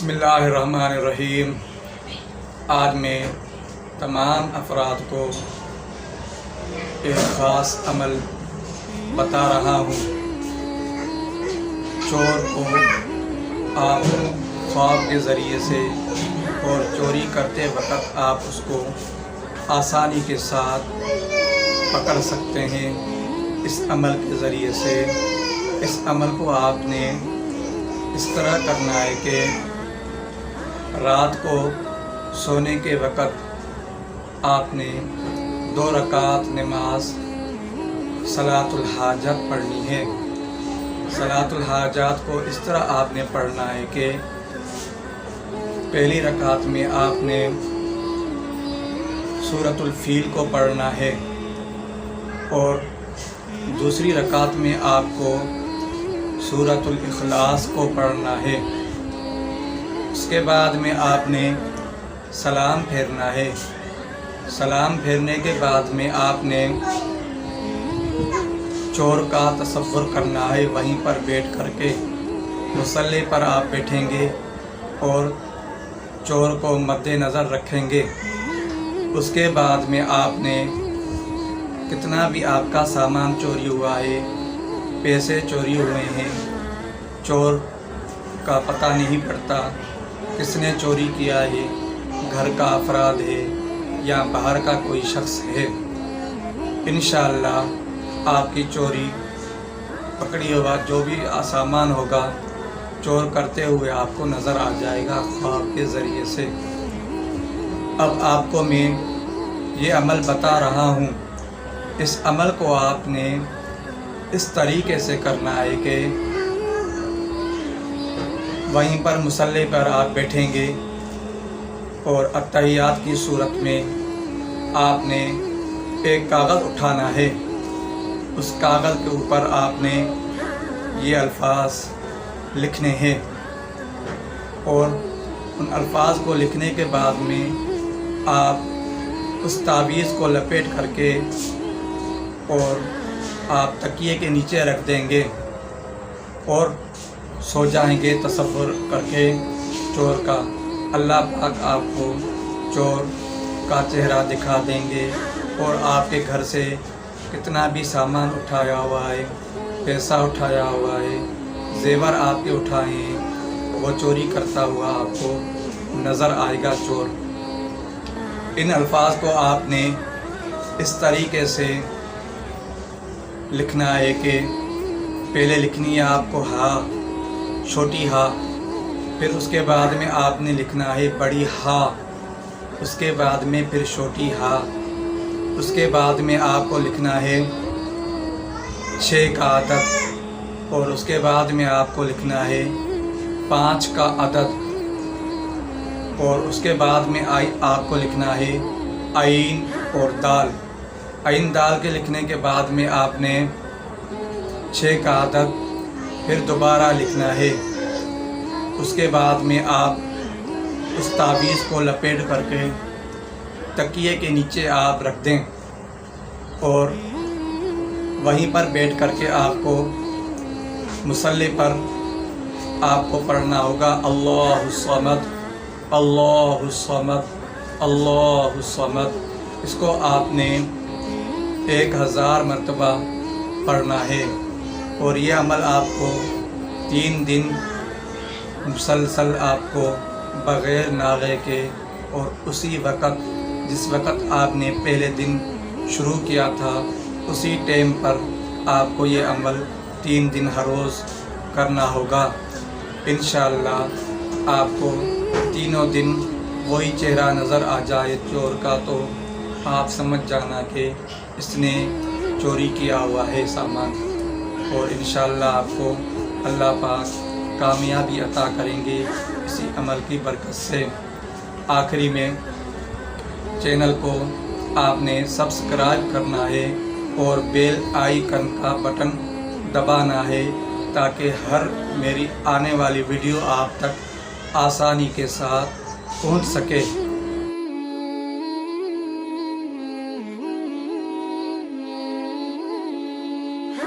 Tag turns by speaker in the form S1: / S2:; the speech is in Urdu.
S1: بسم اللہ الرحمن الرحیم۔ آج میں تمام افراد کو ایک خاص عمل بتا رہا ہوں۔ چور کو آپ خواب کے ذریعے سے اور چوری کرتے وقت آپ اس کو آسانی کے ساتھ پکڑ سکتے ہیں اس عمل کے ذریعے سے۔ اس عمل کو آپ نے اس طرح کرنا ہے کہ رات کو سونے کے وقت آپ نے 2 رکعت نماز صلاۃ الحاجت پڑھنی ہے۔ صلاۃ الحاجات کو اس طرح آپ نے پڑھنا ہے کہ پہلی رکعت میں آپ نے سورۃ الفیل کو پڑھنا ہے اور دوسری رکعت میں آپ کو سورۃ الاخلاص کو پڑھنا ہے۔ اس کے بعد میں آپ نے سلام پھیرنا ہے۔ سلام پھیرنے کے بعد میں آپ نے چور کا تصور کرنا ہے۔ وہیں پر بیٹھ کر کے مصلی پر آپ بیٹھیں گے اور چور کو مد نظر رکھیں گے۔ اس کے بعد میں آپ نے کتنا بھی آپ کا سامان چوری ہوا ہے، پیسے چوری ہوئے ہیں، چور کا پتہ نہیں پڑتا کس نے چوری کیا ہے، گھر کا افراد ہے یا باہر کا کوئی شخص ہے، انشاءاللہ آپ کی چوری پکڑی ہوگا۔ جو بھی سامان ہوگا چور کرتے ہوئے آپ کو نظر آ جائے گا خواب کے ذریعے سے۔ اب آپ کو میں یہ عمل بتا رہا ہوں۔ اس عمل کو آپ نے اس طریقے سے کرنا ہے کہ وہیں پر مصلی پر آپ بیٹھیں گے اور اتحیات کی صورت میں آپ نے ایک کاغذ اٹھانا ہے۔ اس کاغذ کے اوپر آپ نے یہ الفاظ لکھنے ہیں اور ان الفاظ کو لکھنے کے بعد میں آپ اس تعویذ کو لپیٹ کر کے اور آپ تکیے کے نیچے رکھ دیں گے اور سو جائیں گے تصور کر کے چور کا۔ اللہ پاک آپ کو چور کا چہرہ دکھا دیں گے اور آپ کے گھر سے کتنا بھی سامان اٹھایا ہوا ہے، پیسہ اٹھایا ہوا ہے، زیور آپ کے اٹھائے ہیں، وہ چوری کرتا ہوا آپ کو نظر آئے گا چور۔ ان الفاظ کو آپ نے اس طریقے سے لکھنا ہے کہ پہلے لکھنی ہے آپ کو ہا، چھوٹی ہا، پھر اس کے بعد میں آپ نے لکھنا ہے بڑی ہا، اس کے بعد میں پھر چھوٹی ہا، اس کے بعد میں آپ کو لکھنا ہے 6 کا عدد اور اس کے بعد میں آپ کو لکھنا ہے 5 کا عدد اور اس کے بعد میں آپ کو لکھنا ہے عین اور دال۔ عین دال کے لکھنے کے بعد میں آپ نے 6 کا عدد پھر دوبارہ لکھنا ہے۔ اس کے بعد میں آپ اس تعویذ کو لپیٹ کر کے تکیے کے نیچے آپ رکھ دیں اور وہیں پر بیٹھ کر کے آپ کو مصلی پر آپ کو پڑھنا ہوگا اللہ الصمد اللہ الصمد اللہ الصمد۔ اس کو آپ نے 1000 مرتبہ پڑھنا ہے اور یہ عمل آپ کو 3 دن مسلسل آپ کو بغیر ناغے کے اور اسی وقت جس وقت آپ نے پہلے دن شروع کیا تھا اسی ٹائم پر آپ کو یہ عمل 3 دن ہر روز کرنا ہوگا۔ انشاءاللہ آپ کو تینوں دن وہی چہرہ نظر آ جائے چور کا تو آپ سمجھ جانا کہ اس نے چوری کیا ہوا ہے سامان، اور انشاءاللہ آپ کو اللہ پاک کامیابی عطا کریں گے اسی عمل کی برکت سے۔ آخری میں چینل کو آپ نے سبسکرائب کرنا ہے اور بیل آئیکن کا بٹن دبانا ہے تاکہ ہر میری آنے والی ویڈیو آپ تک آسانی کے ساتھ پہنچ سکے۔